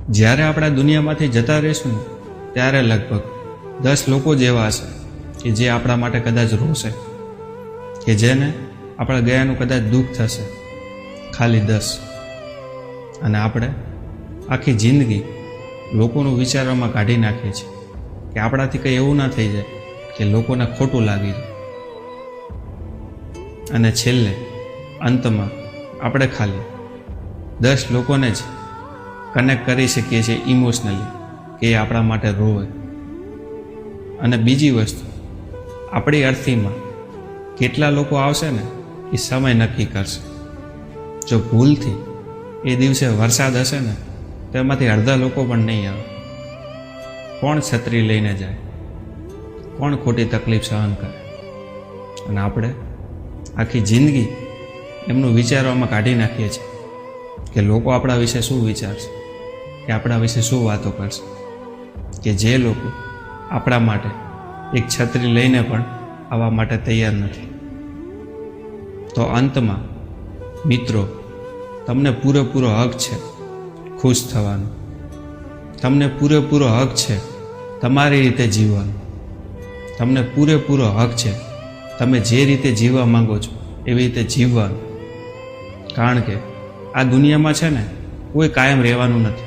જ્યારે આપણા દુનિયામાંથી જતા રહીશું ત્યારે લગભગ 10 લોકો જ એવા હશે કે જે આપણા માટે કદાચ રોશે, કે જેને આપણા ગયાનું કદાચ દુઃખ થશે, ખાલી 10. અને આપણે આખી જિંદગી લોકોનું વિચારવામાં કાઢી નાખીએ છીએ કે આપણાથી કંઈ એવું ના થઈ જાય કે લોકોને ખોટું લાગી જાય. અને છેલ્લે અંતમાં આપણે ખાલી 10 લોકોને જ કનેક્ટ કરી શકીએ છીએ ઇમોશનલી, કે એ આપણા માટે રોવે. અને બીજી વસ્તુ, આપણી અર્થીમાં કેટલા લોકો આવશે ને એ સમય નક્કી કરશે. જો ભૂલથી એ દિવસે વરસાદ હશે ને તો એમાંથી અડધા લોકો પણ નહીં આવે. કોણ છત્રી લઈને જાય, કોણ ખોટી તકલીફ સહન કરે? અને આપણે આખી જિંદગી એમનું વિચારવામાં કાઢી નાખીએ છીએ કે લોકો આપણા વિશે શું વિચારશે, કે આપણા વિશે શું વાતો કરશે, કે જે લોકો આપણા માટે એક છત્રી લઈને પણ આવવા માટે તૈયાર નથી. તો અંતમાં મિત્રો, તમને પૂરેપૂરો હક છે ખુશ થવાનો. તમને પૂરેપૂરો હક છે તમારી રીતે જીવવાનો. તમને પૂરેપૂરો હક છે તમે જે રીતે જીવવા માંગો છો એવી રીતે જીવવાનું. કારણ કે આ દુનિયામાં છે ને કોઈ કાયમ રહેવાનું નથી.